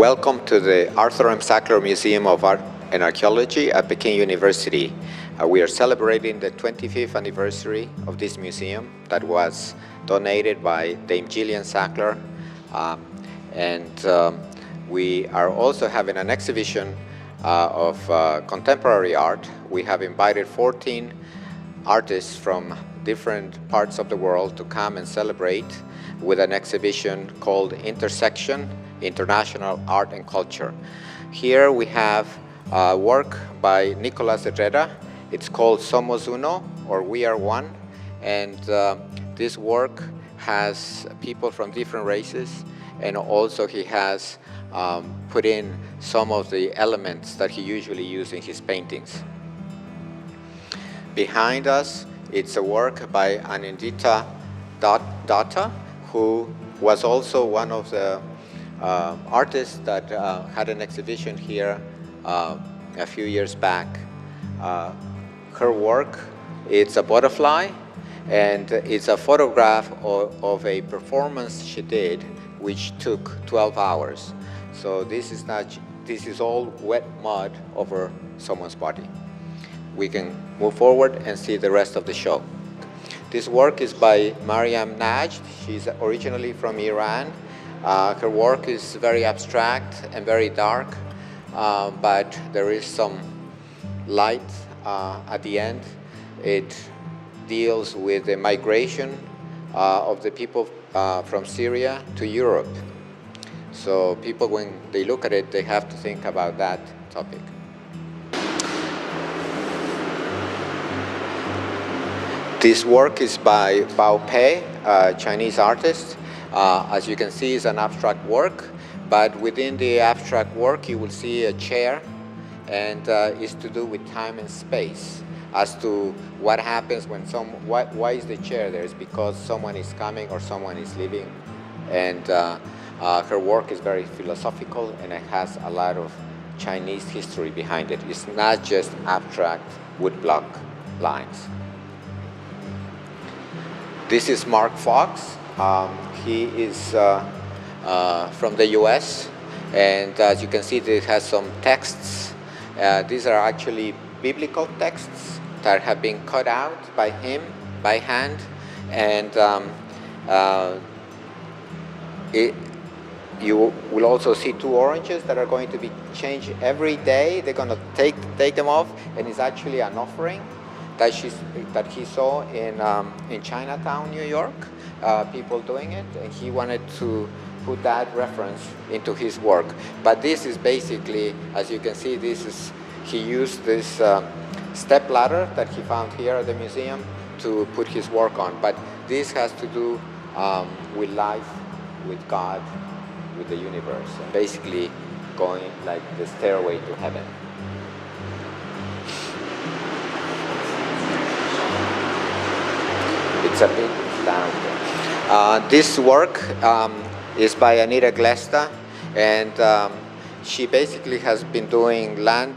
Welcome to the Arthur M. Sackler Museum of Art and Archaeology at Peking University. We are celebrating the 25th anniversary of this museum that was donated by Dame Gillian Sackler. We are also having an exhibition of contemporary art. We have invited 14 artists from different parts of the world to come and celebrate with an exhibition called Intersection, International Art and Culture. Here we have work by Nicolas Herrera. It's called Somos Uno, or We Are One. And this work has people from different races, and also he has put in some of the elements that he usually uses in his paintings. Behind us, it's a work by Anindita Datta, who was also one of the artists that had an exhibition here a few years back. Her work, it's a butterfly, and it's a photograph of a performance she did, which took 12 hours. So this is all wet mud over someone's body. We can move forward and see the rest of the show. This work is by Mariam Najd. She's originally from Iran. Her work is very abstract and very dark, but there is some light at the end. It deals with the migration of the people from Syria to Europe. So people, when they look at it, they have to think about that topic. This work is by Bao Pei, a Chinese artist. As you can see, it's an abstract work, but within the abstract work, you will see a chair, and it's to do with time and space. As to what happens when why is the chair there? It's because someone is coming or someone is leaving. And her work is very philosophical, and it has a lot of Chinese history behind it. It's not just abstract woodblock lines. This is Mark Fox. He is from the US, and as you can see, it has some texts. These are actually biblical texts that have been cut out by him by hand, and you will also see two oranges that are going to be changed every day. They're going to take them off, and it's actually an offering that he saw in Chinatown, New York, people doing it, and he wanted to put that reference into his work. But this is basically, as you can see, he used this step ladder that he found here at the museum to put his work on. But this has to do with life, with God, with the universe, and basically going like the stairway to heaven. It's a bit down. This work is by Anita Glesta, and she basically has been doing land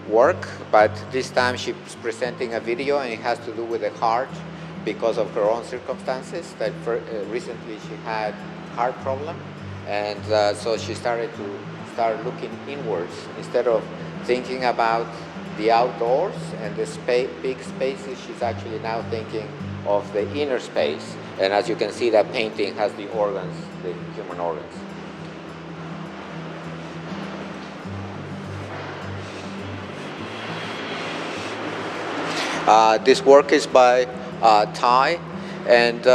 work, but this time she's presenting a video, and it has to do with the heart because of her own circumstances. That recently she had heart problem, and so she started looking inwards instead of thinking about the outdoors and the big spaces. She's actually now thinking of the inner space, and as you can see, that painting has the organs, the human organs. This work is by Tai, and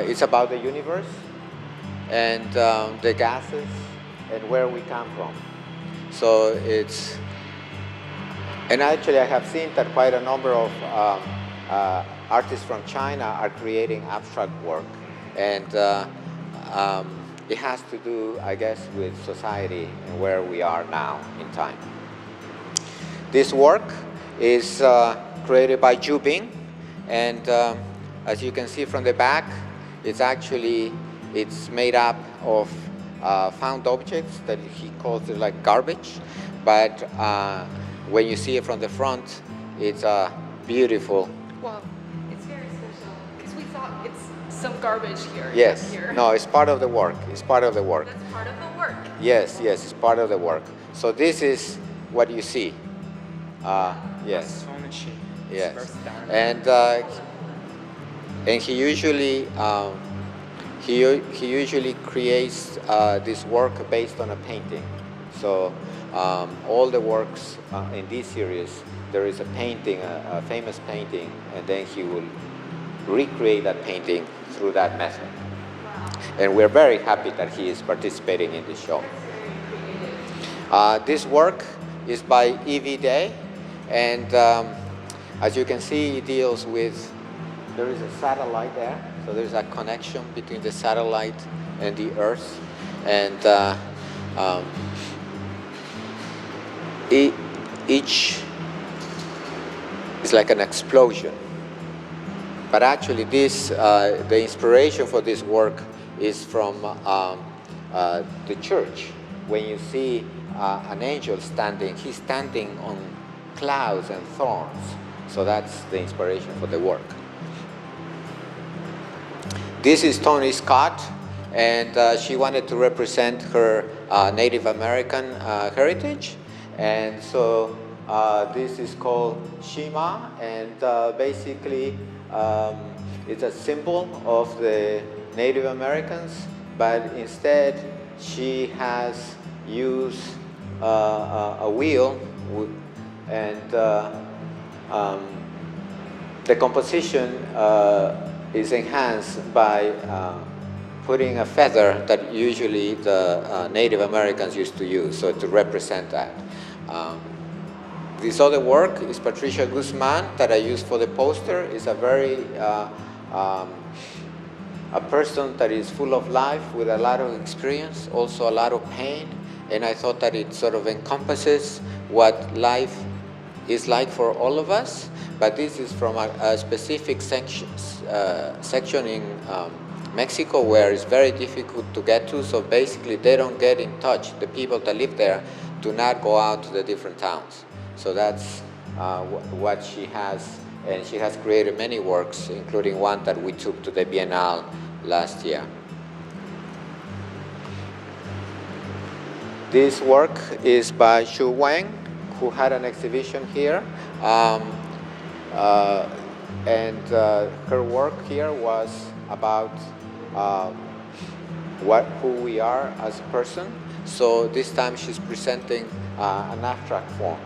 it's about the universe and the gases and where we come from. So and actually I have seen that quite a number of artists from China are creating abstract work, and it has to do, I guess, with society and where we are now in time. This work is created by Zhu Bing, and as you can see from the back, it's made up of found objects that he calls it like garbage, but when you see it from the front, it's beautiful. Well, it's very special because we thought it's some garbage here. Yes. Here. No, it's part of the work. It's part of the work. That's part of the work. Yes, yes, it's part of the work. So this is what you see. Yes. Yes. And he usually he usually creates this work based on a painting. So all the works in this series, there is a painting, a famous painting, and then he will recreate that painting through that method. Wow. And we're very happy that he is participating in this show. This work is by E.V. Day, and as you can see, it deals with, there is a satellite there, so there's a connection between the satellite and the Earth, and each is like an explosion. But actually, this the inspiration for this work is from the church. When you see an angel standing, he's standing on clouds and thorns. So that's the inspiration for the work. This is Tony Scott, and she wanted to represent her Native American heritage. And so this is called Shima, and basically it's a symbol of the Native Americans, but instead she has used a wheel, and the composition is enhanced by putting a feather that usually the Native Americans used to use, so to represent that. This other work is Patricia Guzman that I used for the poster. It's a very a person that is full of life with a lot of experience, also a lot of pain, and I thought that it sort of encompasses what life is like for all of us. But this is from a specific section in Mexico where it's very difficult to get to, so basically they don't get in touch. The people that live there do not go out to the different towns. So that's what she has, and she has created many works, including one that we took to the Biennale last year. This work is by Xu Wang, who had an exhibition here. And her work here was about who we are as a person. So this time she's presenting an abstract form.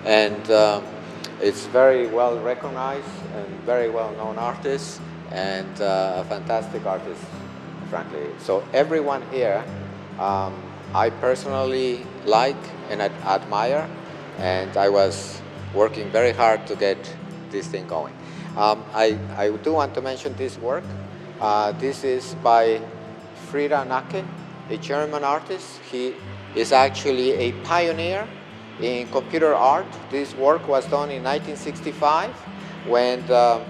And it's very well recognized and very well known artist, and a fantastic artist, frankly. So everyone here I personally like and admire, and I was working very hard to get this thing going. I do want to mention this work. This is by Frieda Nacke, a German artist. He is actually a pioneer in computer art. This work was done in 1965 when the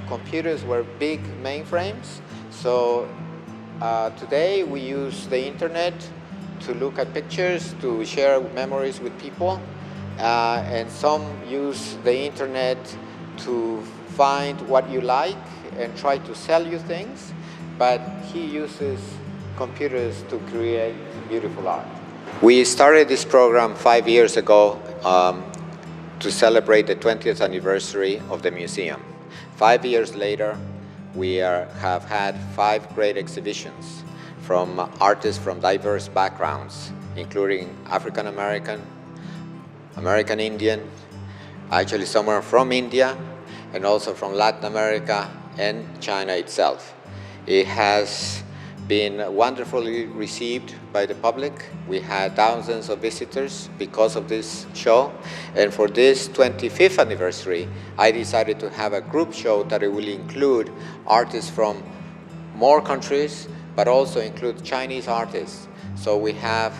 computers were big mainframes. So today we use the internet to look at pictures, to share memories with people, and some use the internet to find what you like and try to sell you things, but he uses computers to create beautiful art. We started this program 5 years ago to celebrate the 20th anniversary of the museum. 5 years later, we have had 5 great exhibitions from artists from diverse backgrounds, including African American, American Indian, actually somewhere from India, and also from Latin America and China itself. It has been wonderfully received by the public. We had thousands of visitors because of this show. And for this 25th anniversary, I decided to have a group show that it will include artists from more countries, but also include Chinese artists. So we have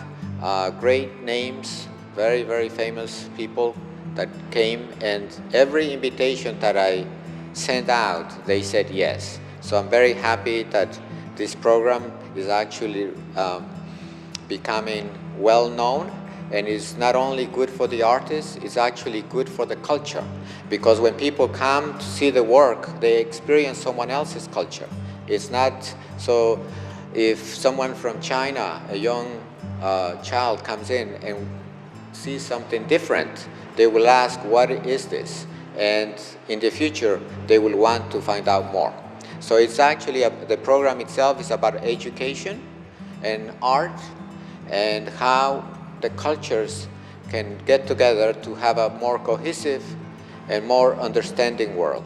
great names, very, very famous people that came, and every invitation that I sent out, they said yes. So I'm very happy that this program is actually becoming well known, And it's not only good for the artist, it's actually good for the culture. Because when people come to see the work, they experience someone else's culture. It's not, so if someone from China, a young child comes in and sees something different, they will ask, what is this? And in the future, they will want to find out more. So it's actually, the program itself is about education and art and how the cultures can get together to have a more cohesive and more understanding world.